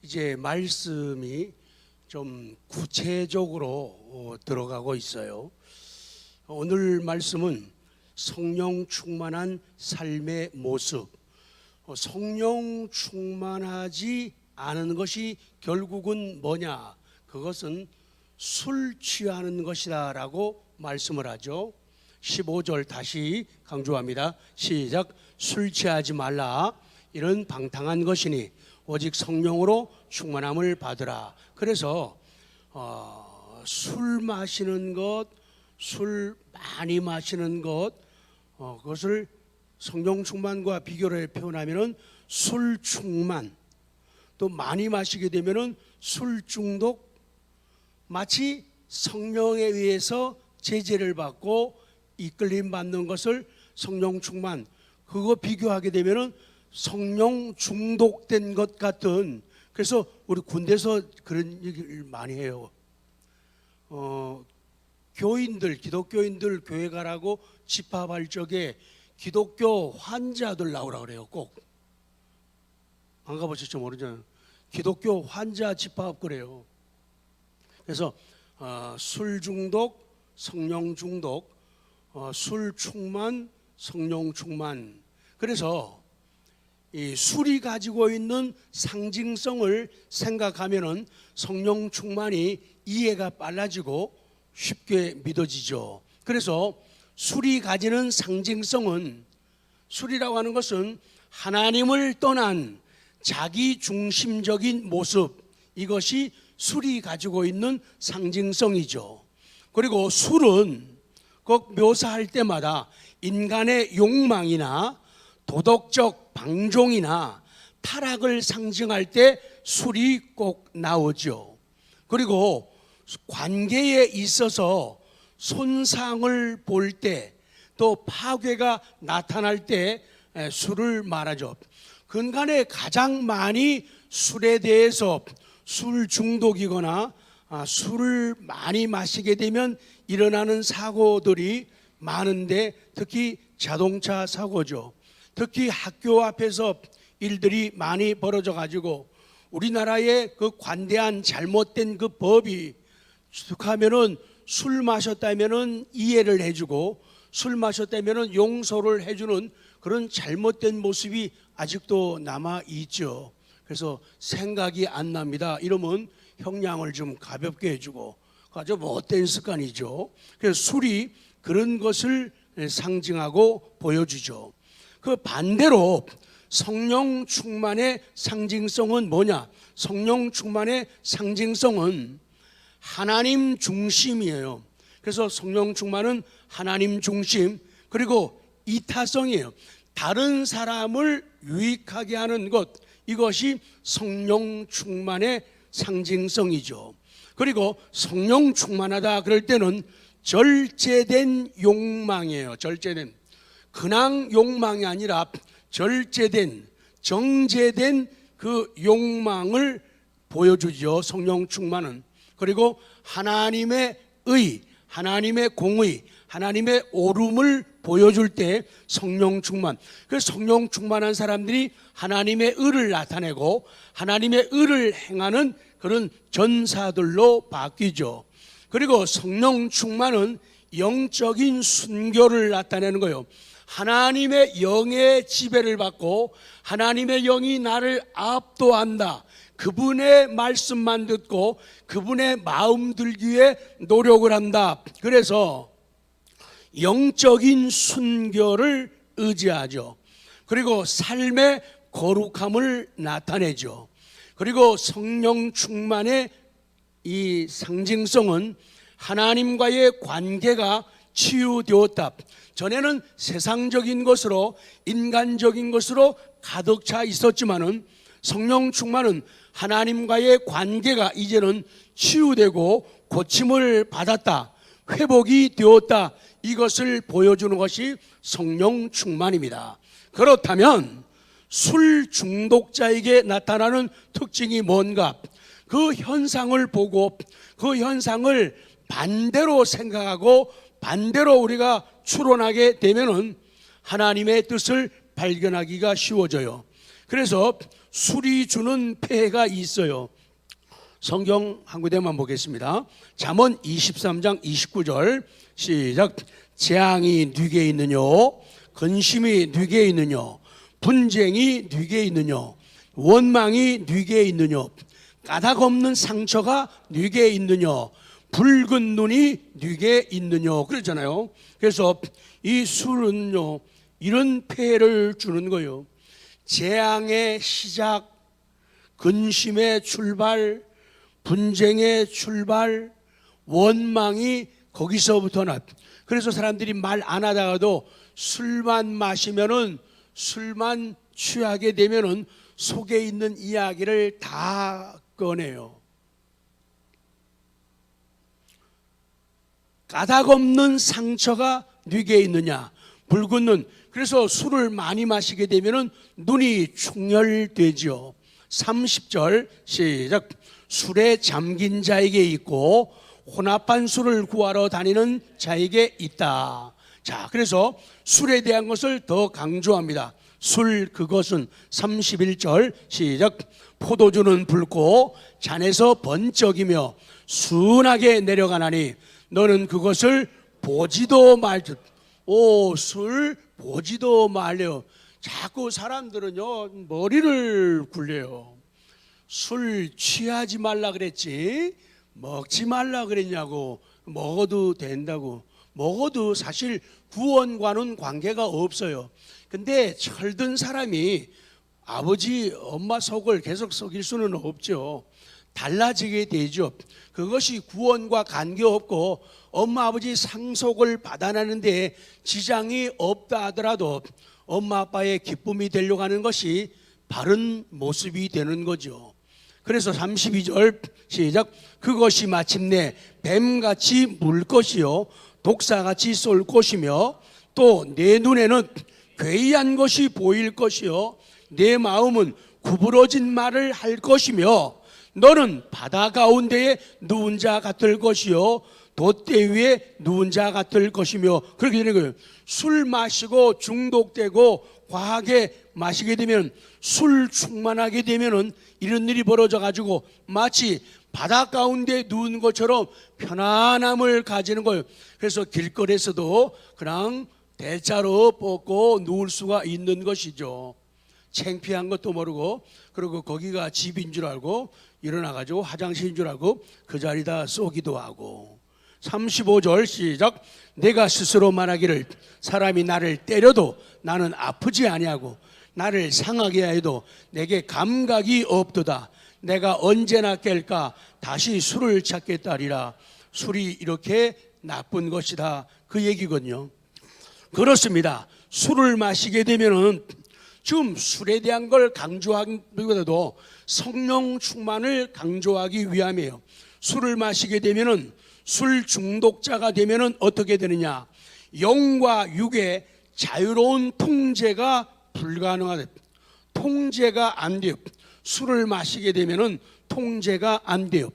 이제 말씀이 좀 구체적으로 들어가고 있어요. 오늘 말씀은 성령 충만한 삶의 모습, 성령 충만하지 않은 것이 결국은 뭐냐? 그것은 술 취하는 것이다 라고 말씀을 하죠. 15절 다시 강조합니다. 시작. 술 취하지 말라. 이런 방탕한 것이니 오직 성령으로 충만함을 받으라. 그래서 술 마시는 것, 술 많이 마시는 것, 그것을 성령 충만과 비교를 표현하면은 술 충만, 또 많이 마시게 되면은 술 중독, 마치 성령에 의해서 제재를 받고 이끌림 받는 것을 성령 충만, 그거 비교하게 되면은 성령 중독된 것 같은. 그래서 우리 군대에서 그런 얘기를 많이 해요. 교인들, 기독교인들 교회 가라고 집합할 적에 기독교 환자들 나오라 그래요. 꼭 안 가보셨죠? 모르잖아요. 기독교 환자 집합 그래요. 그래서 술 중독, 성령 중독, 술 충만, 성령 충만. 그래서 이 술이 가지고 있는 상징성을 생각하면은 성령 충만이 이해가 빨라지고 쉽게 믿어지죠. 그래서 술이 가지는 상징성은, 술이라고 하는 것은 하나님을 떠난 자기 중심적인 모습, 이것이 술이 가지고 있는 상징성이죠. 그리고 술은 꼭 묘사할 때마다 인간의 욕망이나 도덕적 방종이나 타락을 상징할 때 술이 꼭 나오죠. 그리고 관계에 있어서 손상을 볼 때, 또 파괴가 나타날 때 술을 말하죠. 근간에 가장 많이 술에 대해서, 술 중독이거나 술을 많이 마시게 되면 일어나는 사고들이 많은데, 특히 자동차 사고죠. 특히 학교 앞에서 일들이 많이 벌어져 가지고 우리나라의 그 관대한 잘못된 그 법이 하면은 술 마셨다면은 이해를 해주고 술 마셨다면은 용서를 해주는 그런 잘못된 모습이 아직도 남아 있죠. 그래서 생각이 안 납니다. 이러면 형량을 좀 가볍게 해주고, 아주 못된 습관이죠. 그래서 술이 그런 것을 상징하고 보여주죠. 그 반대로 성령 충만의 상징성은 뭐냐? 성령 충만의 상징성은 하나님 중심이에요. 그래서 성령 충만은 하나님 중심, 그리고 이타성이에요. 다른 사람을 유익하게 하는 것, 이것이 성령 충만의 상징성이죠. 그리고 성령 충만하다 그럴 때는 절제된 욕망이에요. 절제된, 근황 욕망이 아니라 절제된, 정제된 그 욕망을 보여주죠. 성령 충만은. 그리고 하나님의 의, 하나님의 공의, 하나님의 옳음을 보여줄 때 성령 충만. 그래서 성령 충만한 사람들이 하나님의 의를 나타내고 하나님의 의를 행하는 그런 전사들로 바뀌죠. 그리고 성령 충만은 영적인 순교를 나타내는 거예요. 하나님의 영의 지배를 받고 하나님의 영이 나를 압도한다. 그분의 말씀만 듣고 그분의 마음 들기에 노력을 한다. 그래서 영적인 순교를 의지하죠. 그리고 삶의 거룩함을 나타내죠. 그리고 성령 충만의 이 상징성은 하나님과의 관계가 치유되었다. 전에는 세상적인 것으로, 인간적인 것으로 가득 차 있었지만은 성령 충만은 하나님과의 관계가 이제는 치유되고 고침을 받았다, 회복이 되었다, 이것을 보여주는 것이 성령 충만입니다. 그렇다면 술 중독자에게 나타나는 특징이 뭔가? 그 현상을 보고 그 현상을 반대로 생각하고 반대로 우리가 추론하게 되면은 하나님의 뜻을 발견하기가 쉬워져요. 그래서 술이 주는 폐해가 있어요. 성경 한 구절만 보겠습니다. 잠언 23장 29절 시작. 재앙이 네게 있느냐, 근심이 네게 있느냐, 분쟁이 네게 있느냐, 원망이 네게 있느냐, 까닭 없는 상처가 네게 있느냐, 붉은 눈이 네게 있느냐 그러잖아요. 그래서 이 술은요 이런 폐해를 주는 거예요. 재앙의 시작, 근심의 출발, 분쟁의 출발, 원망이 거기서부터 나. 그래서 사람들이 말 안 하다가도 술만 마시면은, 술만 취하게 되면은 속에 있는 이야기를 다 꺼내요. 까닭 없는 상처가 네게 있느냐, 붉은 눈. 그래서 술을 많이 마시게 되면은 눈이 충혈되죠. 30절 시작. 술에 잠긴 자에게 있고 혼합한 술을 구하러 다니는 자에게 있다. 자, 그래서 술에 대한 것을 더 강조합니다. 술 그것은 31절 시작. 포도주는 붉고 잔에서 번쩍이며 순하게 내려가나니 너는 그것을 보지도 말듯. 오, 술 보지도 말래요. 자꾸 사람들은요 머리를 굴려요. 술 취하지 말라 그랬지 먹지 말라 그랬냐고. 먹어도 된다고. 먹어도 사실 구원과는 관계가 없어요. 근데 철든 사람이 아버지 엄마 속을 계속 속일 수는 없죠. 달라지게 되죠. 그것이 구원과 관계없고 엄마 아버지 상속을 받아내는데 지장이 없다 하더라도 엄마 아빠의 기쁨이 되려고 하는 것이 바른 모습이 되는 거죠. 그래서 32절 시작. 그것이 마침내 뱀같이 물 것이요 독사같이 쏠 것이며 또 내 눈에는 괴이한 것이 보일 것이요 내 마음은 구부러진 말을 할 것이며 너는 바다 가운데에 누운 자 같을 것이요 돛대 위에 누운 자 같을 것이며. 그렇게 되는 거예요. 술 마시고 중독되고 과하게 마시게 되면, 술 충만하게 되면은 이런 일이 벌어져 가지고 마치 바다 가운데 누운 것처럼 편안함을 가지는 거예요. 그래서 길거리에서도 그냥 대자로 뻗고 누울 수가 있는 것이죠. 창피한 것도 모르고, 그리고 거기가 집인 줄 알고 일어나 가지고 화장실인 줄 알고 그 자리다 쏘기도 하고. 35절 시작. 내가 스스로 말하기를 사람이 나를 때려도 나는 아프지 아니하고 나를 상하게 해도 내게 감각이 없도다. 내가 언제나 깰까 다시 술을 찾겠다리라. 술이 이렇게 나쁜 것이다 그 얘기거든요. 그렇습니다. 술을 마시게 되면은 지금 술에 대한 걸 강조하기보다도 성령 충만을 강조하기 위함이에요. 술을 마시게 되면은, 술 중독자가 되면은 어떻게 되느냐? 영과 육의 자유로운 통제가 불가능하다. 통제가 안 돼요. 술을 마시게 되면은 통제가 안 돼요.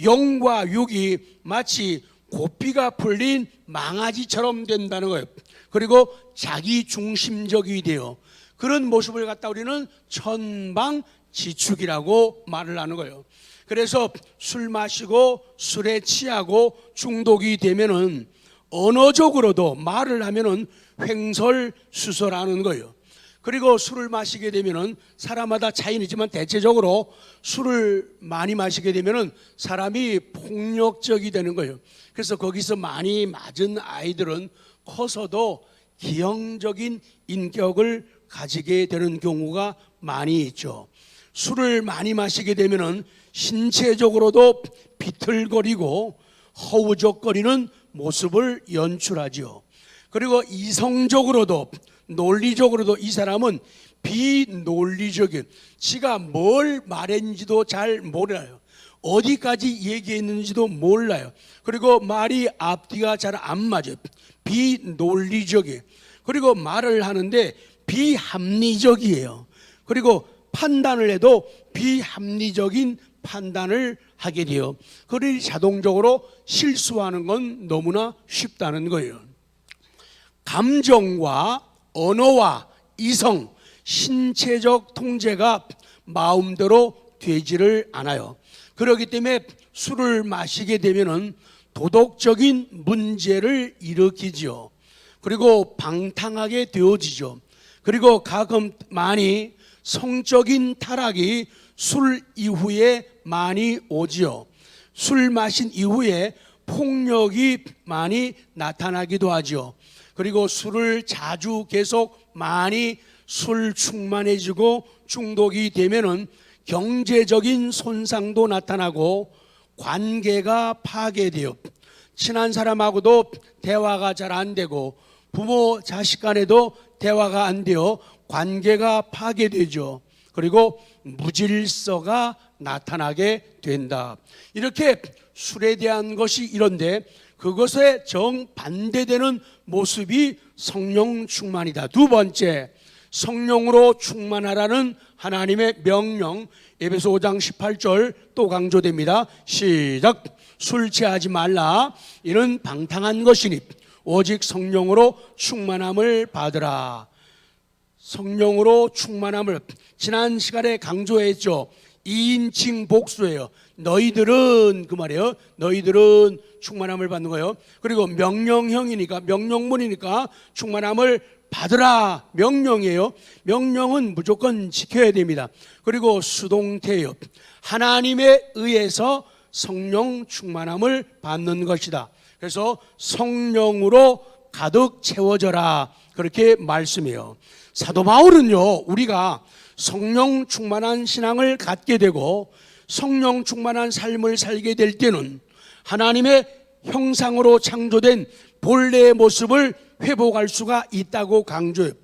영과 육이 마치 고삐가 풀린 망아지처럼 된다는 거예요. 그리고 자기 중심적이 돼요. 그런 모습을 갖다 우리는 천방지축이라고 말을 하는 거예요. 그래서 술 마시고 술에 취하고 중독이 되면은 언어적으로도 말을 하면은 횡설수설하는 거예요. 그리고 술을 마시게 되면은 사람마다 차이는 있지만 대체적으로 술을 많이 마시게 되면은 사람이 폭력적이 되는 거예요. 그래서 거기서 많이 맞은 아이들은 커서도 기형적인 인격을 가지게 되는 경우가 많이 있죠. 술을 많이 마시게 되면은 신체적으로도 비틀거리고 허우적거리는 모습을 연출하죠. 그리고 이성적으로도 논리적으로도 이 사람은 비논리적인, 지가 뭘 말했는지도 잘 몰라요. 어디까지 얘기했는지도 몰라요. 그리고 말이 앞뒤가 잘 안 맞아요. 비논리적이에요. 그리고 말을 하는데 비합리적이에요. 그리고 판단을 해도 비합리적인 판단을 하게 돼요. 그러니 자동적으로 실수하는 건 너무나 쉽다는 거예요. 감정과 언어와 이성, 신체적 통제가 마음대로 되지를 않아요. 그렇기 때문에 술을 마시게 되면은 도덕적인 문제를 일으키지요. 그리고 방탕하게 되어지죠. 그리고 가끔 많이 성적인 타락이 술 이후에 많이 오지요. 술 마신 이후에 폭력이 많이 나타나기도 하죠. 그리고 술을 자주 계속 많이 술 충만해지고 중독이 되면은 경제적인 손상도 나타나고 관계가 파괴돼요. 친한 사람하고도 대화가 잘 안 되고 부모 자식 간에도 대화가 안 되어 관계가 파괴되죠. 그리고 무질서가 나타나게 된다. 이렇게 술에 대한 것이 이런데 그것에 정반대되는 모습이 성령 충만이다. 두 번째, 성령으로 충만하라는 하나님의 명령, 에베소 5장 18절 또 강조됩니다. 시작. 술 취하지 말라. 이는 방탕한 것이니 오직 성령으로 충만함을 받으라. 성령으로 충만함을 지난 시간에 강조했죠. 2인칭 복수예요. 너희들은 그 말이에요. 너희들은 충만함을 받는 거예요. 그리고 명령형이니까 명령문이니까 충만함을 받으라 명령이에요. 명령은 무조건 지켜야 됩니다. 그리고 수동태예요. 하나님에 의해서 성령 충만함을 받는 것이다. 그래서 성령으로 가득 채워져라 그렇게 말씀해요. 사도 바울은요, 우리가 성령 충만한 신앙을 갖게 되고 성령 충만한 삶을 살게 될 때는 하나님의 형상으로 창조된 본래의 모습을 회복할 수가 있다고 강조해요.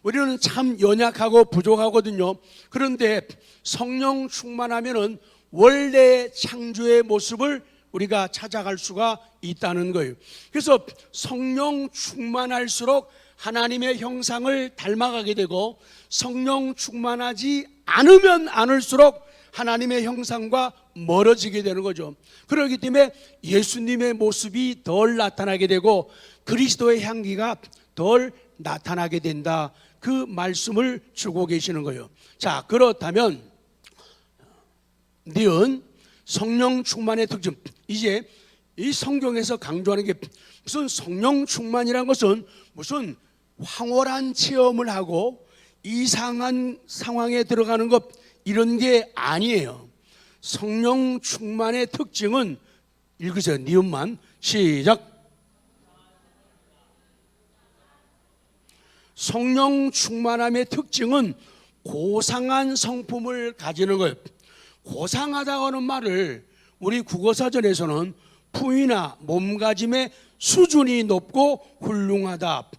우리는 참 연약하고 부족하거든요. 그런데 성령 충만하면은 원래 창조의 모습을 우리가 찾아갈 수가 있다는 거예요. 그래서 성령 충만할수록 하나님의 형상을 닮아가게 되고 성령 충만하지 않으면 않을수록 하나님의 형상과 멀어지게 되는 거죠. 그렇기 때문에 예수님의 모습이 덜 나타나게 되고 그리스도의 향기가 덜 나타나게 된다. 그 말씀을 주고 계시는 거예요. 자, 그렇다면 니은 성령 충만의 특징, 이제 이 성경에서 강조하는 게 무슨 성령 충만이라는 것은 무슨 황홀한 체험을 하고 이상한 상황에 들어가는 것 이런 게 아니에요. 성령 충만의 특징은 읽으세요. 니은만 시작. 성령 충만함의 특징은 고상한 성품을 가지는 거예요. 고상하다고 하는 말을 우리 국어사전에서는 품위나 몸가짐의 수준이 높고 훌륭하다.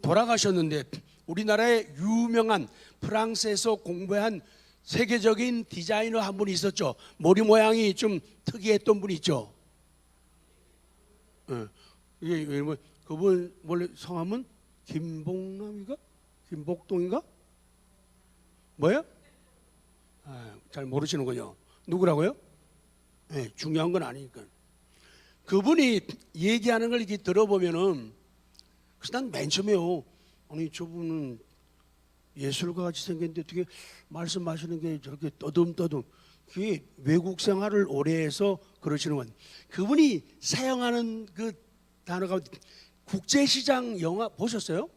돌아가셨는데 우리나라의 유명한 프랑스에서 공부한 세계적인 디자이너 한 분이 있었죠. 머리 모양이 좀 특이했던 분이 있죠. 이게 뭐 그분 원래 성함은 김봉남인가? 김복동인가? 뭐예요? 잘 모르시는군요. 누구라고요? 네, 중요한 건 아니니까. 그분이 얘기하는 걸 이렇게 들어보면은 그래서 난 맨 처음에요. 아니 저분은 예술가 같이 생겼는데 어떻게 말씀하시는 게 저렇게 떠듬떠듬. 그게 외국 생활을 오래 해서 그러시는 건. 그분이 사용하는 그 단어가 국제시장 영화 보셨어요?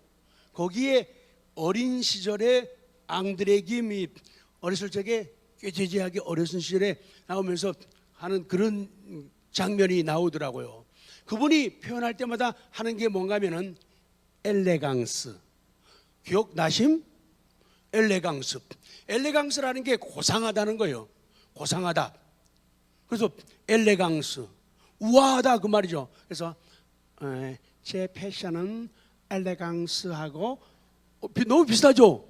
거기에 어린 시절에 앙드레 김이 어렸을 적에 꾀죄죄하게 어렸을 시절에 나오면서 하는 그런 장면이 나오더라고요. 그분이 표현할 때마다 하는 게 뭔가 하면은 엘레강스. 기억나심? 엘레강스. 엘레강스라는 게 고상하다는 거예요. 고상하다. 그래서 엘레강스. 우아하다 그 말이죠. 그래서 제 패션은 엘레강스하고 너무 비슷하죠?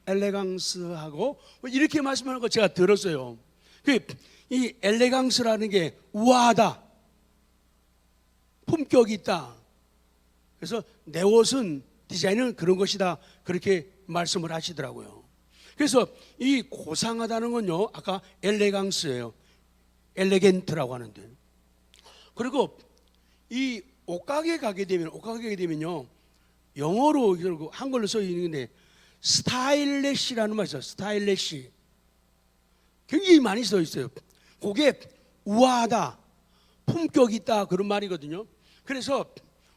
엘레강스하고 이렇게 말씀하는 거 제가 들었어요. 이 엘레강스라는 게 우아하다, 품격이 있다. 그래서 내 옷은 디자인은 그런 것이다 그렇게 말씀을 하시더라고요. 그래서 이 고상하다는 건요 아까 엘레강스예요. 엘레겐트라고 하는데. 그리고 이 옷가게 가게 되면요 영어로 한글로 써 있는데 스타일래시라는 말이 있어요. 스타일래시. 굉장히 많이 써 있어요. 그게 우아하다, 품격 있다 그런 말이거든요. 그래서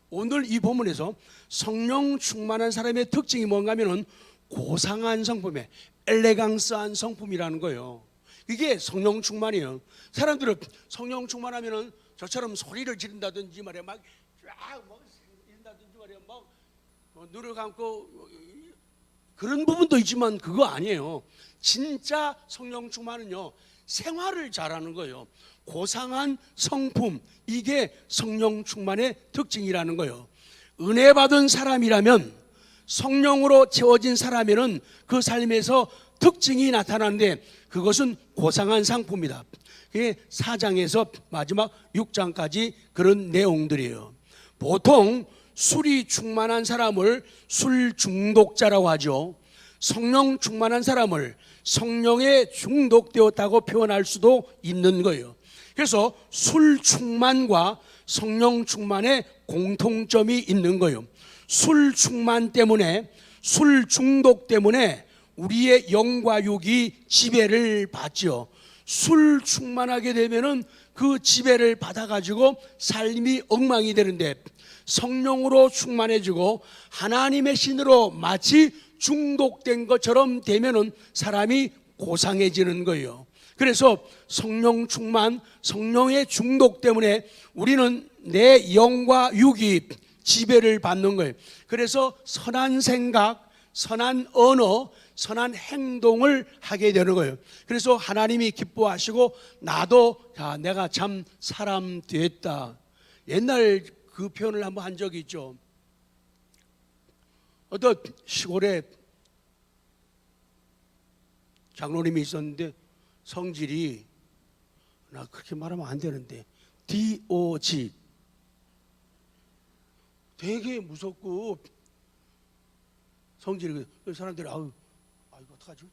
오늘 이 본문에서 성령 충만한 사람의 특징이 뭔가 하면은 고상한 성품에 엘레강스한 성품이라는 거예요. 이게 성령 충만이에요. 사람들은 성령 충만하면은 저처럼 소리를 지른다든지 말이야, 막 이런다든지 말이야, 막 눈을 감고 그런 부분도 있지만 그거 아니에요. 진짜 성령 충만은요, 생활을 잘하는 거예요. 고상한 성품, 이게 성령 충만의 특징이라는 거예요. 은혜 받은 사람이라면, 성령으로 채워진 사람에는 그 삶에서 특징이 나타나는데 그것은 고상한 상품이다. 그게 4장에서 마지막 6장까지 그런 내용들이에요. 보통 술이 충만한 사람을 술 중독자라고 하죠. 성령 충만한 사람을 성령에 중독되었다고 표현할 수도 있는 거예요. 그래서 술 충만과 성령 충만의 공통점이 있는 거예요. 술 충만 때문에, 술 중독 때문에 우리의 영과 육이 지배를 받죠. 술 충만하게 되면은 그 지배를 받아가지고 삶이 엉망이 되는데, 성령으로 충만해지고 하나님의 신으로 마치 중독된 것처럼 되면은 사람이 고상해지는 거예요. 그래서 성령 충만, 성령의 중독 때문에 우리는 내 영과 육이 지배를 받는 거예요. 그래서 선한 생각, 선한 언어, 선한 행동을 하게 되는 거예요. 그래서 하나님이 기뻐하시고 나도 내가 참 사람 됐다. 옛날 그 표현을 한번 한 적이 있죠. 어떤 시골에 장로님이 있었는데 성질이, 나 그렇게 말하면 안 되는데, DOG, 되게 무섭고 성질이, 사람들이 이거 어떡하지?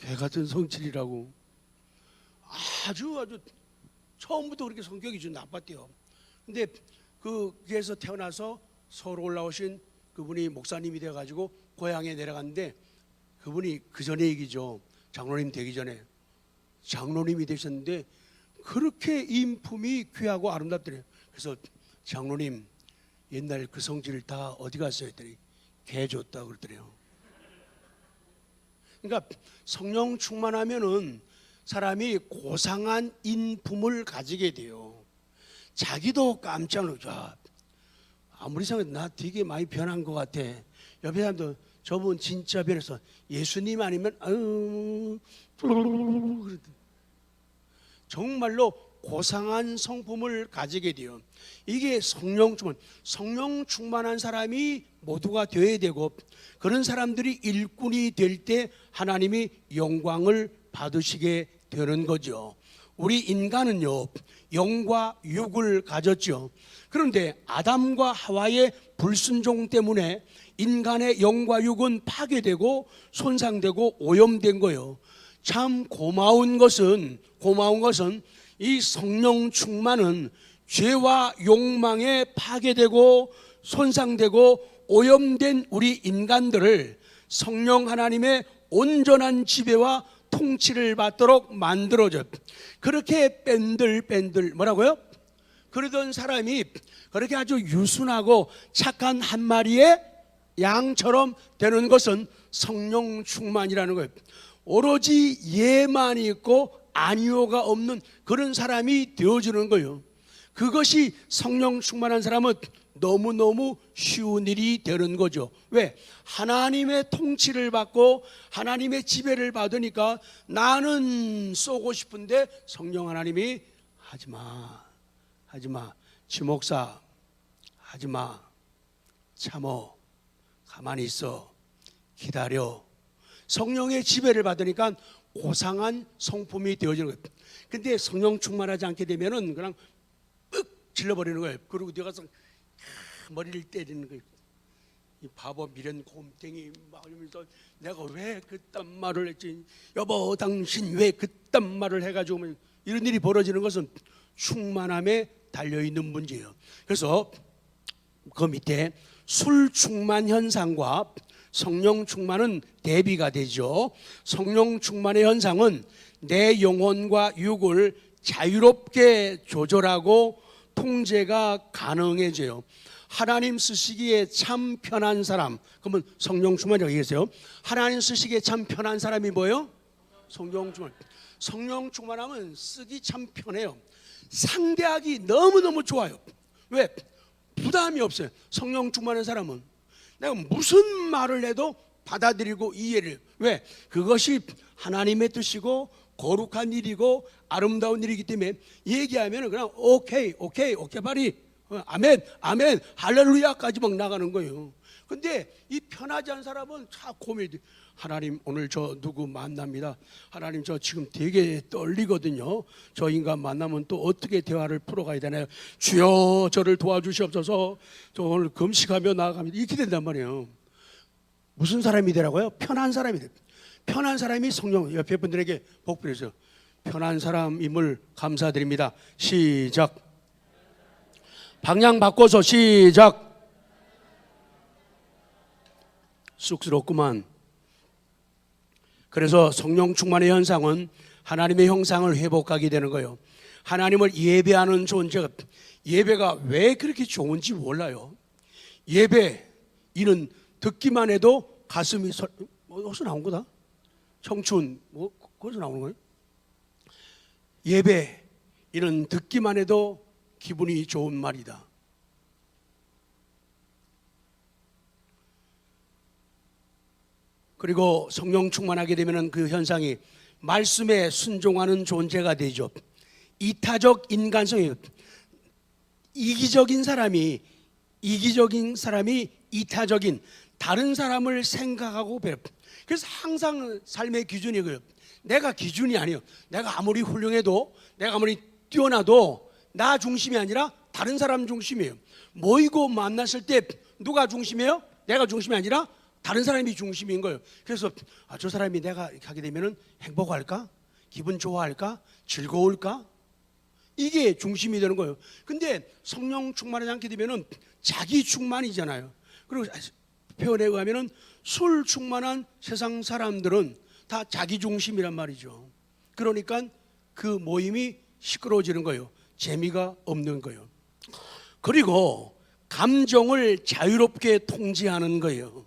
개 같은 성질이라고. 아주 처음부터 그렇게 성격이 좀 나빴대요. 근데 그에서 태어나서 서울 올라오신 그분이 목사님이 돼가지고 고향에 내려갔는데, 그분이 그 전에 얘기죠. 장로님 되기 전에 장로님이 되셨는데 그렇게 인품이 귀하고 아름답더래요. 그래서 장로님 옛날 그 성질 다 어디 갔어요? 했더니 개 줬다 그러더래요. 그러니까 성령 충만하면은 사람이 고상한 인품을 가지게 돼요. 자기도 깜짝 놀라. 아무리 생각해도 나 되게 많이 변한 것 같아. 옆에 사람도 저분 진짜 변했어. 예수님 아니면 정말로 고상한 성품을 가지게 돼요. 이게 성령 충만. 성령 충만한 사람이 모두가 되어야 되고, 그런 사람들이 일꾼이 될 때 하나님이 영광을 받으시게 되는 거죠. 우리 인간은요, 영과 육을 가졌죠. 그런데 아담과 하와의 불순종 때문에 인간의 영과 육은 파괴되고 손상되고 오염된 거예요. 참 고마운 것은 이 성령 충만은 죄와 욕망에 파괴되고 손상되고 오염된 우리 인간들을 성령 하나님의 온전한 지배와 통치를 받도록 만들어줘. 그렇게 뺀들 뭐라고요? 그러던 사람이 그렇게 아주 유순하고 착한 한 마리의 양처럼 되는 것은 성령 충만이라는 거예요. 오로지 예만 있고 아니오가 없는 그런 사람이 되어주는 거예요. 그것이 성령 충만한 사람은 너무너무 쉬운 일이 되는 거죠. 왜? 하나님의 통치를 받고 하나님의 지배를 받으니까 나는 쏘고 싶은데 성령 하나님이 하지마, 지목사 하지마, 참어, 가만히 있어, 기다려. 성령의 지배를 받으니까 고상한 성품이 되어지는 거예요. 근데 성령 충만하지 않게 되면은 그냥 ปึ๊ 질러버리는 거예요. 그리고 내가서 머리를 때리는 거예요. 이 바보 미련 곰탱이 막 이러면서 내가 왜 그딴 말을 했지? 여보 당신 왜 그딴 말을 해가지고 이런 일이 벌어지는 것은 충만함에 달려있는 문제예요. 그래서 그 밑에 술 충만 현상과 성령 충만은 대비가 되죠. 성령 충만의 현상은 내 영혼과 육을 자유롭게 조절하고 통제가 가능해져요. 하나님 쓰시기에 참 편한 사람, 그러면 성령 충만이라고 얘기했어요. 하나님 쓰시기에 참 편한 사람이 뭐예요? 성령 충만. 성령 충만하면 쓰기 참 편해요. 상대하기 너무너무 좋아요. 왜? 부담이 없어요. 성령 충만한 사람은 내가 무슨 말을 해도 받아들이고 이해를. 왜? 그것이 하나님의 뜻이고 거룩한 일이고 아름다운 일이기 때문에 얘기하면 그냥 오케이 바리, 아멘 아멘 할렐루야까지 막 나가는 거예요. 근데 이 편하지 않은 사람은 참 고민이 돼. 하나님, 오늘 저 누구 만납니다. 하나님, 저 지금 되게 떨리거든요. 저 인간 만나면 또 어떻게 대화를 풀어가야 되나요? 주여, 저를 도와주시옵소서. 저 오늘 금식하며 나아갑니다. 이렇게 된단 말이에요. 무슨 사람이 되라고요? 편한 사람이 돼. 편한 사람이 성령. 옆에 분들에게 복 빌으세요. 편한 사람임을 감사드립니다. 시작. 방향 바꿔서 시작. 쑥스럽구만. 그래서 성령 충만의 현상은 하나님의 형상을 회복하게 되는 거예요. 하나님을 예배하는 존재가, 예배가 왜 그렇게 좋은지 몰라요. 예배, 이는 듣기만 해도 가슴이 어디서 나온 거다? 청춘, 거기서 나오는 거예요? 예배, 이는 듣기만 해도 기분이 좋은 말이다. 그리고 성령 충만하게 되면 그 현상이 말씀에 순종하는 존재가 되죠. 이타적 인간성이에요. 이기적인 사람이 이타적인 다른 사람을 생각하고 배워. 그래서 항상 삶의 기준이 그래요. 내가 기준이 아니에요. 내가 아무리 훌륭해도, 내가 아무리 뛰어나도 나 중심이 아니라 다른 사람 중심이에요. 모이고 만났을 때 누가 중심이에요? 내가 중심이 아니라 다른 사람이 중심인 거예요. 그래서 저 사람이 내가 이렇게 하게 되면 행복할까? 기분 좋아할까? 즐거울까? 이게 중심이 되는 거예요. 근데 성령 충만하지 않게 되면 자기 충만이잖아요. 그리고 표현에 의하면 술 충만한 세상 사람들은 다 자기 중심이란 말이죠. 그러니까 그 모임이 시끄러워지는 거예요. 재미가 없는 거예요. 그리고 감정을 자유롭게 통제하는 거예요.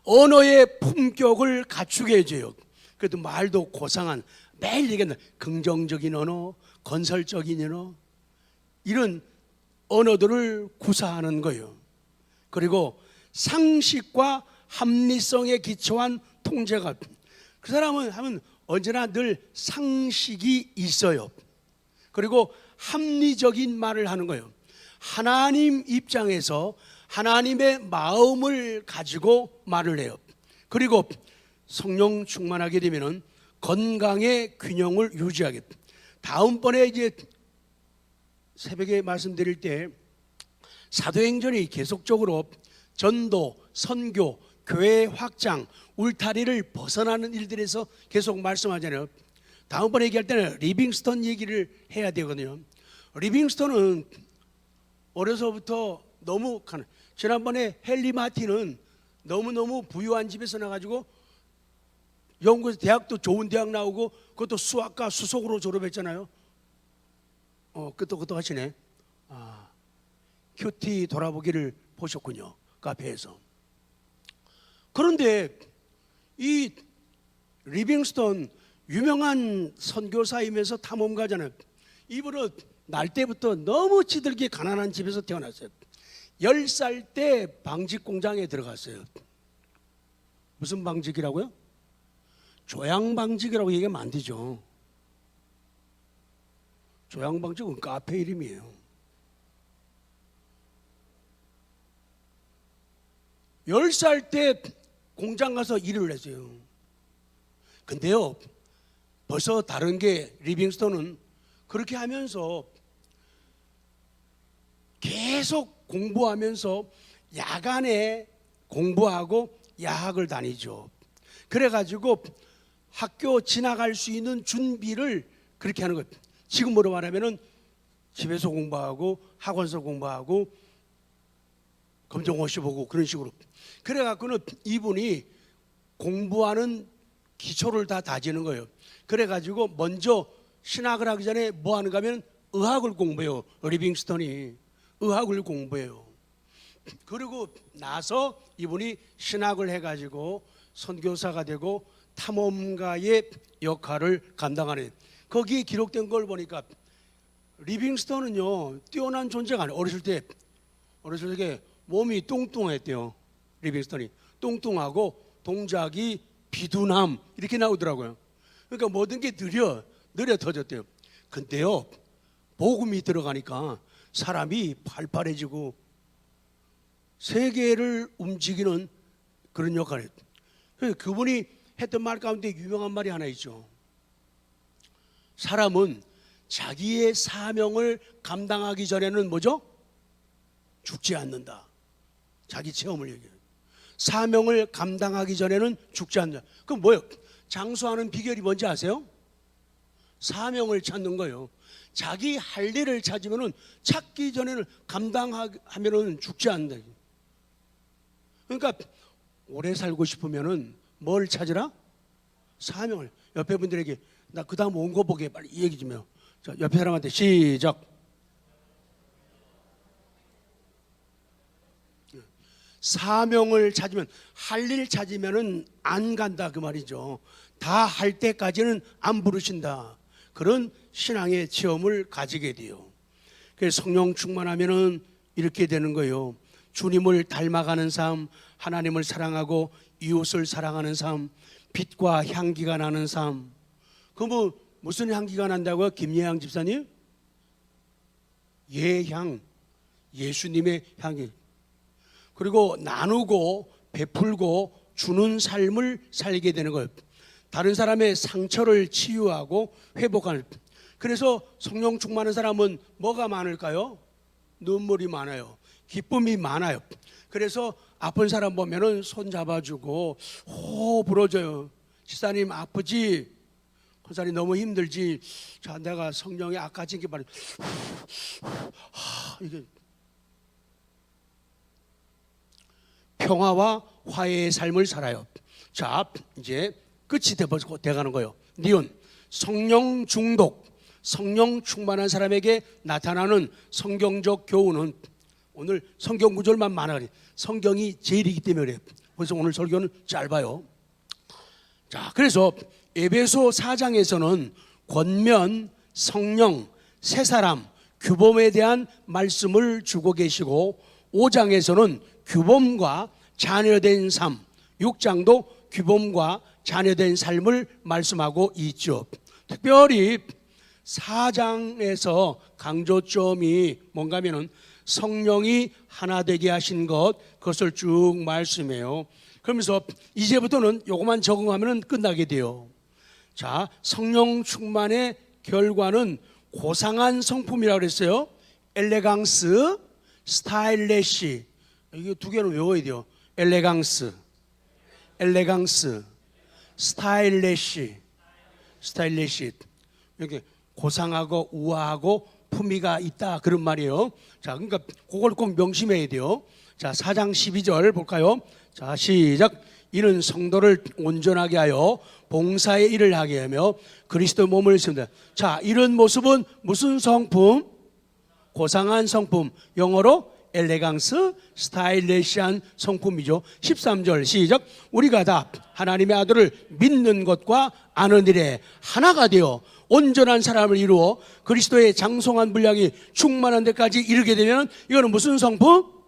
언어의 품격을 갖추게 해줘요. 그래도 말도 고상한, 매일 얘기하는 긍정적인 언어, 건설적인 언어, 이런 언어들을 구사하는 거예요. 그리고 상식과 합리성에 기초한 통제가, 그 사람은 하면 언제나 늘 상식이 있어요. 그리고 합리적인 말을 하는 거예요. 하나님 입장에서 하나님의 마음을 가지고 말을 해요. 그리고 성령 충만하게 되면은 건강의 균형을 유지하게. 다음번에 이제 새벽에 말씀드릴 때 사도행전이 계속적으로 전도, 선교, 교회 확장, 울타리를 벗어나는 일들에서 계속 말씀하잖아요. 다음번에 얘기할 때는 리빙스턴 얘기를 해야 되거든요. 리빙스턴은 어려서부터 너무 지난번에 헨리 마틴은 너무너무 부유한 집에서 나가지고 영국에서 대학도 좋은 대학 나오고 그것도 수학과 수석으로 졸업했잖아요. 그것도 하시네. 큐티 돌아보기를 보셨군요. 카페에서. 그런데 이 리빙스턴 유명한 선교사이면서 탐험가잖아요. 이분은 날 때부터 너무 지들게 가난한 집에서 태어났어요. 10살 때 방직 공장에 들어갔어요. 무슨 방직이라고요? 조양방직이라고 얘기하면 안 되죠. 조양방직은 카페 이름이에요. 10살 때 공장 가서 일을 했어요. 근데요, 벌써 다른 게 리빙스턴은 그렇게 하면서 계속 공부하면서 야간에 공부하고 야학을 다니죠. 그래가지고 학교 지나갈 수 있는 준비를 그렇게 하는 거예요. 지금으로 말하면은 집에서 공부하고 학원에서 공부하고 검정고시 보고 그런 식으로. 그래갖고는 이분이 공부하는 기초를 다 다지는 거예요. 그래가지고 먼저 신학을 하기 전에 뭐 하는가 하면 의학을 공부해요. 리빙스턴이 의학을 공부해요. 그리고 나서 이분이 신학을 해가지고 선교사가 되고 탐험가의 역할을 감당하는, 거기에 기록된 걸 보니까 리빙스턴은요 뛰어난 존재가 아니에요. 어렸을 때 몸이 뚱뚱했대요. 리빙스턴이 뚱뚱하고 동작이 비둔함 이렇게 나오더라고요. 그러니까 모든 게 느려 터졌대요. 근데요 복음이 들어가니까 사람이 팔팔해지고 세계를 움직이는 그런 역할을 해요. 그분이 했던 말 가운데 유명한 말이 하나 있죠. 사람은 자기의 사명을 감당하기 전에는 뭐죠? 죽지 않는다. 자기 체험을 얘기해요. 사명을 감당하기 전에는 죽지 않는다. 그럼 뭐예요? 장수하는 비결이 뭔지 아세요? 사명을 찾는 거예요. 자기 할 일을 찾으면은 찾기 전에는 감당하면은 죽지 않는다. 그러니까 오래 살고 싶으면은 뭘 찾으라? 사명을. 옆에 분들에게 나 그 다음 온 거 보게 빨리 이 얘기 좀 해요. 자, 옆에 사람한테 시작. 사명을 찾으면, 할 일 찾으면은 안 간다 그 말이죠. 다 할 때까지는 안 부르신다. 그런 신앙의 체험을 가지게 돼요. 그래서 성령 충만하면은 이렇게 되는 거예요. 주님을 닮아가는 삶, 하나님을 사랑하고 이웃을 사랑하는 삶, 빛과 향기가 나는 삶. 그 뭐 무슨 향기가 난다고요? 김예향 집사님? 예향, 예수님의 향기. 그리고 나누고 베풀고 주는 삶을 살게 되는 거예요. 다른 사람의 상처를 치유하고 회복하는. 그래서 성령 충만한 사람은 뭐가 많을까요? 눈물이 많아요. 기쁨이 많아요. 그래서 아픈 사람 보면은 손 잡아주고 호 불어줘요. 집사님 아프지? 권사님 너무 힘들지? 자, 내가 성령의 아까 진게 말이 이게 평화와 화해의 삶을 살아요. 자, 이제 끝이 돼가는 거예요. 니은 성령 중독, 성령 충만한 사람에게 나타나는 성경적 교훈은, 오늘 성경 구절만 많아요. 성경이 제일이기 때문에 그래서 오늘 설교는 짧아요. 자, 그래서 에베소 4장에서는 권면, 성령, 새 사람, 규범에 대한 말씀을 주고 계시고 5장에서는 규범과 자녀된 삶, 6장도 규범과 자녀된 삶을 말씀하고 있죠. 특별히 4장에서 강조점이 뭔가 하면은 성령이 하나 되게 하신 것, 그것을 쭉 말씀해요. 그러면서 이제부터는 요것만 적응하면 끝나게 돼요. 자, 성령 충만의 결과는 고상한 성품이라고 그랬어요. 엘레강스, 스타일래시. 이게 두 개는 외워야 돼요. 엘레강스, 스타일래시. 이렇게 고상하고 우아하고 품위가 있다 그런 말이에요. 자, 그러니까 그걸 꼭 명심해야 돼요. 자, 4장 12절 볼까요? 자, 시작. 이는 성도를 온전하게 하여 봉사의 일을 하게 하며 그리스도 몸을 세운다. 자, 이런 모습은 무슨 성품? 고상한 성품. 영어로 엘레강스, 스타일리시한 성품이죠. 13절 시작. 우리가 다 하나님의 아들을 믿는 것과 아는 일에 하나가 되어 온전한 사람을 이루어 그리스도의 장성한 분량이 충만한 데까지 이르게 되면 이거는 무슨 성품?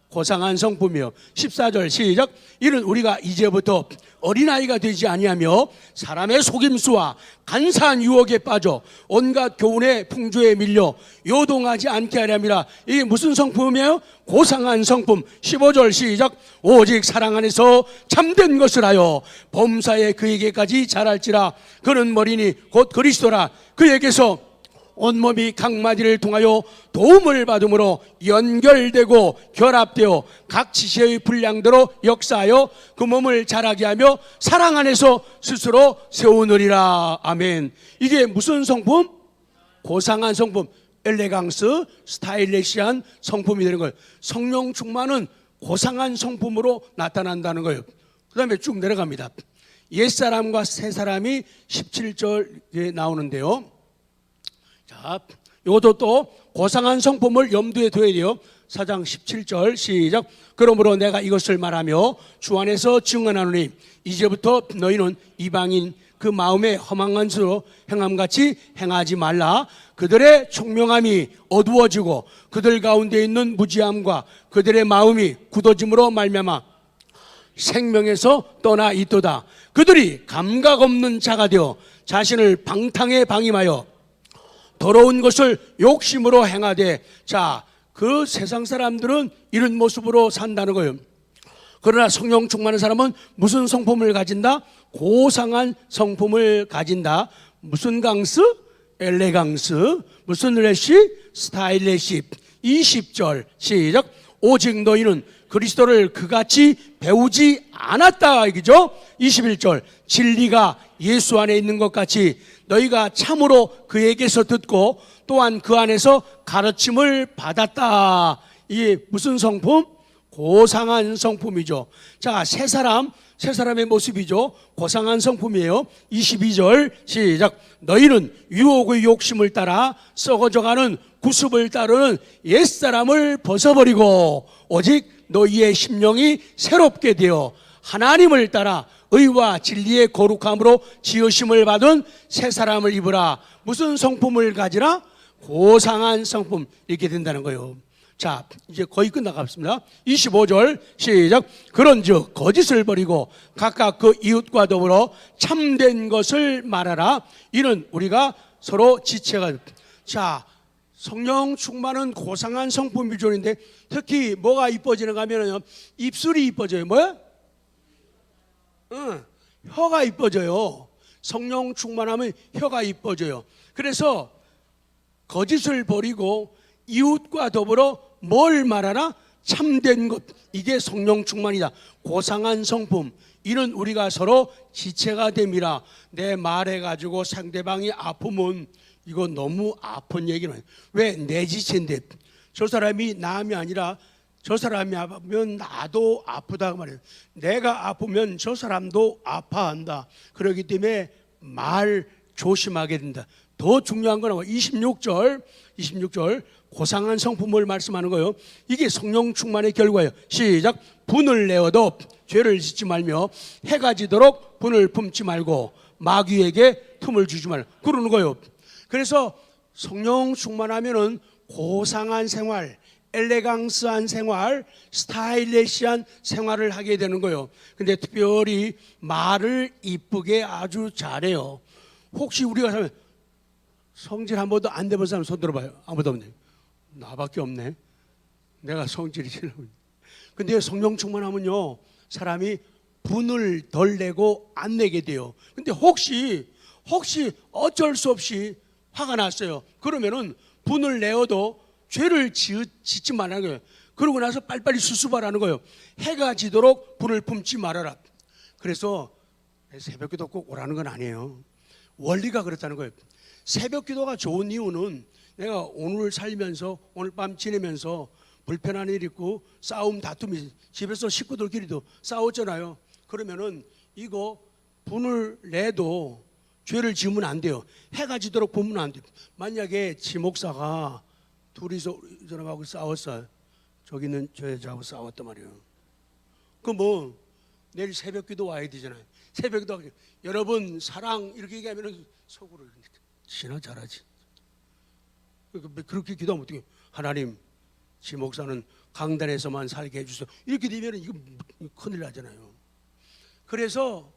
고상한 성품이요. 14절 시작. 이는 우리가 이제부터 어린아이가 되지 아니하며 사람의 속임수와 간사한 유혹에 빠져 온갖 교훈의 풍조에 밀려 요동하지 않게 하렵니다. 이게 무슨 성품이에요? 고상한 성품. 15절 시작. 오직 사랑 안에서 참된 것을 하여 범사에 그에게까지 자랄지라. 그는 머리니 곧 그리스도라. 그에게서 온몸이 각마디를 통하여 도움을 받음으로 연결되고 결합되어 각 지체의 분량대로 역사하여 그 몸을 자라게 하며 사랑 안에서 스스로 세우느리라. 아멘. 이게 무슨 성품? 고상한 성품. 엘레강스, 스타일리시한 성품이 되는 거예요. 성령 충만은 고상한 성품으로 나타난다는 거예요. 그 다음에 쭉 내려갑니다. 옛사람과 새사람이 17절에 나오는데요. 자, 이것도 또 고상한 성품을 염두에 둬야 돼요. 4장 17절 시작. 그러므로 내가 이것을 말하며 주 안에서 증언하노니 이제부터 너희는 이방인 그 마음에 허망한 수로 행함같이 행하지 말라. 그들의 총명함이 어두워지고 그들 가운데 있는 무지함과 그들의 마음이 굳어짐으로 말미암아 생명에서 떠나 있도다. 그들이 감각 없는 자가 되어 자신을 방탕에 방임하여 더러운 것을 욕심으로 행하되, 자, 그 세상 사람들은 이런 모습으로 산다는 거예요. 그러나 성령 충만한 사람은 무슨 성품을 가진다? 고상한 성품을 가진다. 무슨 강스? 엘레강스. 무슨 레시? 스타일레십. 20절 시작. 오직 너희는 그리스도를 그같이 배우지 않았다, 이거죠. 21절 진리가 예수 안에 있는 것 같이 너희가 참으로 그에게서 듣고 또한 그 안에서 가르침을 받았다. 이게 무슨 성품? 고상한 성품이죠. 자, 새 사람의 모습이죠. 고상한 성품이에요. 22절 시작. 너희는 유혹의 욕심을 따라 썩어져가는 구습을 따르는 옛사람을 벗어버리고 오직 너희의 심령이 새롭게 되어 하나님을 따라 의와 진리의 거룩함으로 지으심을 받은 새 사람을 입으라. 무슨 성품을 가지라? 고상한 성품. 이렇게 된다는 거예요. 자, 이제 거의 끝나갑니다. 25절 시작. 그런즉 거짓을 버리고 각각 그 이웃과 더불어 참된 것을 말하라. 이는 우리가 서로 지체가. 자, 성령 충만은 고상한 성품 비존인데 특히 뭐가 이뻐지는가 하면요, 입술이 이뻐져요. 뭐야? 혀가 이뻐져요. 성령 충만하면 혀가 이뻐져요. 그래서 거짓을 버리고 이웃과 더불어 뭘 말하라? 참된 것. 이게 성령 충만이다. 고상한 성품. 이는 우리가 서로 지체가 됨이라. 내 말해가지고 상대방이 아프면 이거 너무 아픈 얘기는. 왜? 내 지체인데. 저 사람이 남이 아니라 저 사람이 아프면 나도 아프다 그 말이에요. 내가 아프면 저 사람도 아파한다. 그렇기 때문에 말 조심하게 된다. 더 중요한 건 26절 고상한 성품을 말씀하는 거예요. 이게 성령 충만의 결과예요. 시작. 분을 내어도 죄를 짓지 말며 해가 지도록 분을 품지 말고 마귀에게 틈을 주지 말라. 그러는 거예요. 그래서 성령 충만하면은 고상한 생활, 엘레강스한 생활, 스타일리시한 생활을 하게 되는 거예요. 근데 특별히 말을 이쁘게 아주 잘해요. 혹시 우리가 하면 성질 한 번도 안 돼본 사람 손 들어봐요. 아무도 없네. 나밖에 없네. 내가 성질이 싫어. 근데 성령 충만하면요, 사람이 분을 덜 내고 안 내게 돼요. 근데 혹시 어쩔 수 없이 화가 났어요. 그러면은 분을 내어도 죄를 짓지 말라는 거예요. 그러고 나서 빨리빨리 수습하라는 거예요. 해가 지도록 분을 품지 말아라. 그래서 새벽기도 꼭 오라는 건 아니에요. 원리가 그렇다는 거예요. 새벽기도가 좋은 이유는 내가 오늘 살면서 오늘 밤 지내면서 불편한 일 있고 싸움 다툼이 집에서 식구들끼리도 싸웠잖아요. 그러면은 이거 분을 내도 죄를 지으면 안 돼요. 해가 지도록 보면 안 돼요. 만약에 지목사가 둘이서 이 사람하고 싸웠어요. 저기는 저 여자하고 싸웠단 말이에요. 그럼 내일 새벽기도 와야 되잖아요. 새벽기도 여러분 사랑 이렇게 얘기하면 속으로 지나 잘하지. 그렇게 기도하면 어떻게? 하나님, 지목사는 강단에서만 살게 해주세요. 이렇게 되면 이거 큰일 나잖아요. 그래서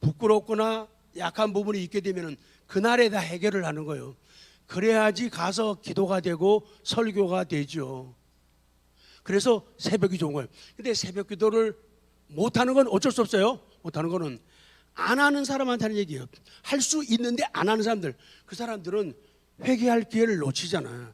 부끄럽거나 약한 부분이 있게 되면 그날에 다 해결을 하는 거예요. 그래야지 가서 기도가 되고 설교가 되죠. 그래서 새벽이 좋은 거예요. 근데 새벽 기도를 못하는 건 어쩔 수 없어요. 못하는 거는 안 하는 사람한테 하는 얘기예요. 할 수 있는데 안 하는 사람들, 그 사람들은 회개할 기회를 놓치잖아.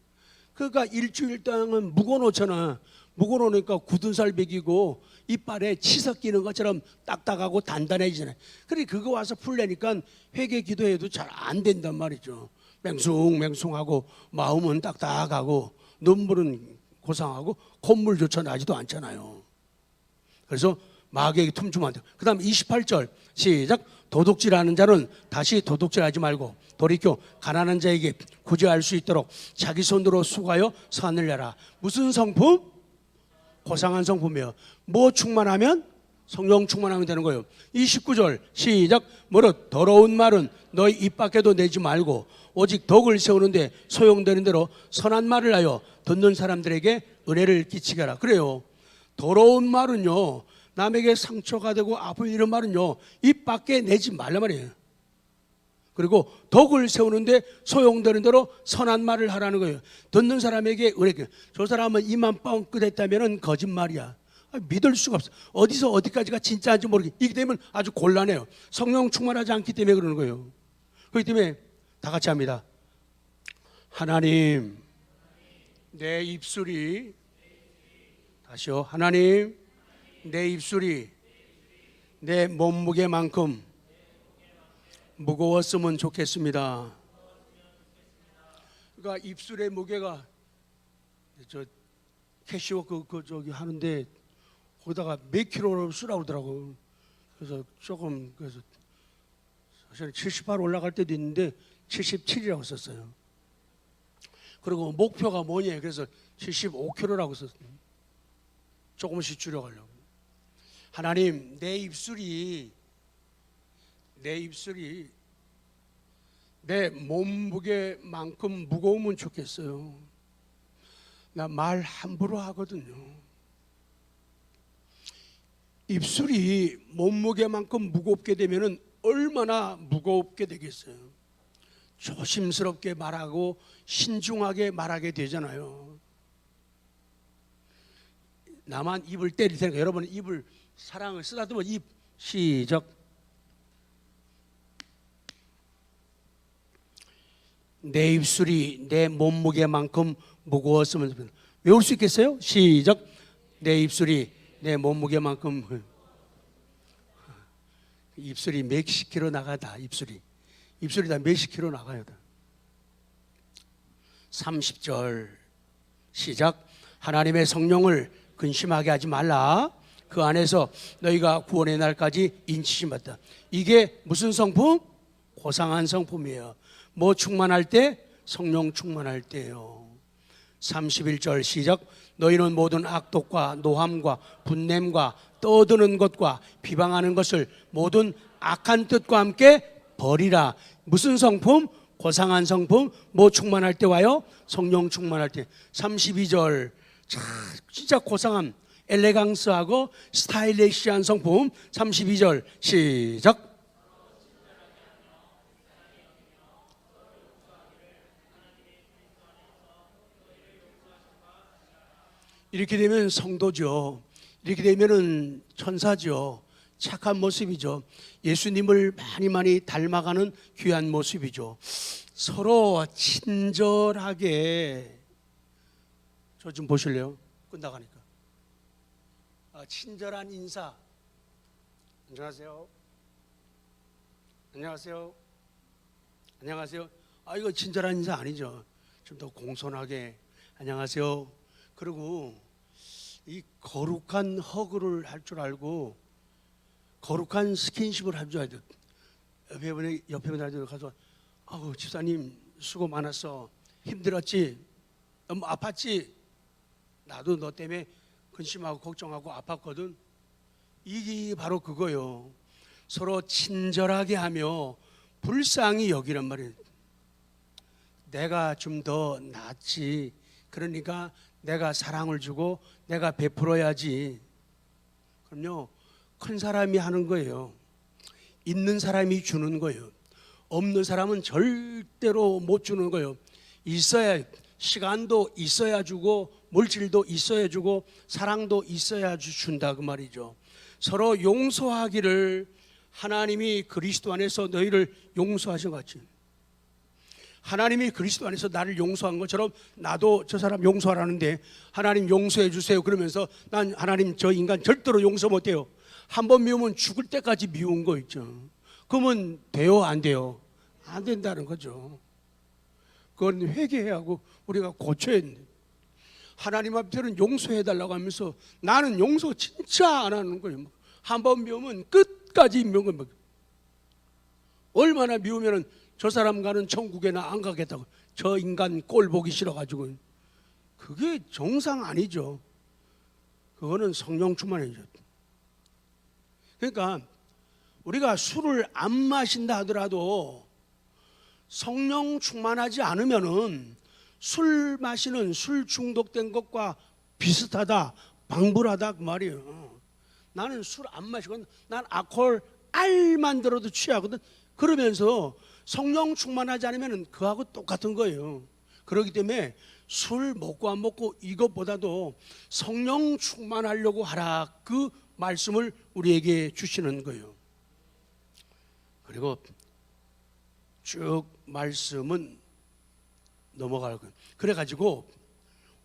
그러니까 일주일 동안 묵어놓잖아. 묵어놓으니까 굳은 살 배기고 이빨에 치석 끼는 것처럼 딱딱하고 단단해지잖아요. 그래 그거 와서 풀려니까 회개 기도해도 잘 안 된단 말이죠. 맹숭맹숭하고 마음은 딱딱하고 눈물은 고상하고 콧물조차 나지도 않잖아요. 그래서 마귀에게 틈주면 안 돼요. 그 다음 28절 시작. 도둑질하는 자는 다시 도둑질하지 말고 돌이켜 가난한 자에게 구제할 수 있도록 자기 손으로 수고하여 선을 내라. 무슨 성품? 고상한 성품이에요. 뭐 충만하면? 성령 충만하면 되는 거예요. 29절 시작. 무릇 더러운 말은 너희 입 밖에도 내지 말고 오직 덕을 세우는데 소용되는 대로 선한 말을 하여 듣는 사람들에게 은혜를 끼치게 하라. 그래요. 더러운 말은요, 남에게 상처가 되고 아픈 이런 말은요, 입 밖에 내지 말란 말이에요. 그리고 덕을 세우는데 소용되는 대로 선한 말을 하라는 거예요. 듣는 사람에게 은혜. 저 사람은 입만 뻥끗했다면 거짓말이야. 믿을 수가 없어. 어디서 어디까지가 진짜인지 모르게. 이기 때문에 아주 곤란해요. 성령 충만하지 않기 때문에 그러는 거예요. 그렇기 때문에 다 같이 합니다. 하나님, 내 입술이, 다시요. 하나님, 내 입술이 내 몸무게만큼 무거웠으면 좋겠습니다. 그러니까 입술의 무게가 저 캐시워 저기 하는데 거기다가 몇 킬로를 쓰라고 그러더라고. 그래서 조금 그래서 사실은 78 올라갈 때도 있는데 77이라고 썼어요. 그리고 목표가 뭐냐? 그래서 75kg라고 썼어요. 조금씩 줄여가려고. 하나님, 내 입술이 내 몸무게만큼 무거우면 좋겠어요. 나 말 함부로 하거든요. 입술이 몸무게만큼 무겁게 되면 얼마나 무겁게 되겠어요. 조심스럽게 말하고 신중하게 말하게 되잖아요. 나만 입을 때릴 테니까 여러분 입을 사랑을 쓰다듬어. 입 시작. 내 입술이 내 몸무게만큼 무거웠으면 좋겠다. 외울 수 있겠어요? 시작. 내 입술이 내 몸무게만큼. 입술이 몇십 킬로 나가다. 입술이 다 몇십 킬로 나가요. 30절 시작. 하나님의 성령을 근심하게 하지 말라. 그 안에서 너희가 구원의 날까지 인치심 받다. 이게 무슨 성품? 고상한 성품이에요. 뭐 충만할 때? 성령 충만할 때요. 31절 시작. 너희는 모든 악독과 노함과 분냄과 떠드는 것과 비방하는 것을 모든 악한 뜻과 함께 버리라. 무슨 성품? 고상한 성품. 뭐 충만할 때 와요? 성령 충만할 때. 32절 진짜 고상한 엘레강스하고 스타일리시한 성품. 32절 시작. 이렇게 되면 성도죠. 이렇게 되면은 천사죠. 착한 모습이죠. 예수님을 많이 닮아가는 귀한 모습이죠. 서로 친절하게. 저 좀 보실래요? 끝나가니까. 친절한 인사. 안녕하세요. 안녕하세요. 안녕하세요. 이거 친절한 인사 아니죠. 좀 더 공손하게 안녕하세요. 그리고 이 거룩한 허그를 할 줄 알고 거룩한 스킨십을 할 줄 알죠. 옆에 분들 가서 집사님 수고 많았어. 힘들었지? 너무 아팠지? 나도 너 때문에 근심하고 걱정하고 아팠거든. 이게 바로 그거요. 서로 친절하게 하며 불쌍히 여기란 말이에요. 내가 좀 더 낫지. 그러니까 내가 사랑을 주고 내가 베풀어야지. 그럼요, 큰 사람이 하는 거예요. 있는 사람이 주는 거예요. 없는 사람은 절대로 못 주는 거예요. 있어야, 시간도 있어야 주고 물질도 있어야 주고 사랑도 있어야 준다 그 말이죠. 서로 용서하기를 하나님이 그리스도 안에서 너희를 용서하신 것 같이 하나님이 그리스도 안에서 나를 용서한 것처럼 나도 저 사람 용서하라는데 하나님 용서해 주세요 그러면서 난 하나님 저 인간 절대로 용서 못해요. 한 번 미우면 죽을 때까지 미운 거 있죠. 그러면 돼요 안 돼요? 안 된다는 거죠. 그건 회개하고 우리가 고쳐야 돼. 하나님 앞에는 용서해달라고 하면서 나는 용서 진짜 안 하는 거예요. 한 번 미우면 끝까지 미운 거예요. 얼마나 미우면 저 사람 가는 천국에나 안 가겠다고. 저 인간 꼴 보기 싫어가지고. 그게 정상 아니죠. 그거는 성령 충만이죠. 그러니까 우리가 술을 안 마신다 하더라도 성령 충만하지 않으면은 술 마시는, 술 중독된 것과 비슷하다, 방불하다 그 말이에요. 나는 술 안 마시거든. 난 알코올 알만 들어도 취하거든. 그러면서 성령 충만하지 않으면 그하고 똑같은 거예요. 그렇기 때문에 술 먹고 안 먹고 이것보다도 성령 충만하려고 하라, 그 말씀을 우리에게 주시는 거예요. 그리고 쭉 말씀은 넘어갈 거예요. 그래가지고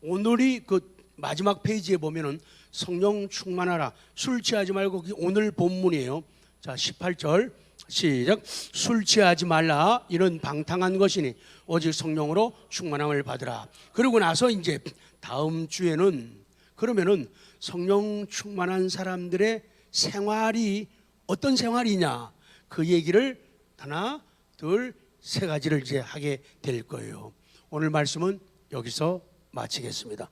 오늘이 그 마지막 페이지에 보면은 성령 충만하라, 술 취하지 말고, 오늘 본문이에요. 자, 18절 시작. 술 취하지 말라, 이런 방탕한 것이니 오직 성령으로 충만함을 받으라. 그러고 나서 이제 다음 주에는 그러면은 성령 충만한 사람들의 생활이 어떤 생활이냐, 그 얘기를 하나 둘 세 가지를 이제 하게 될 거예요. 오늘 말씀은 여기서 마치겠습니다.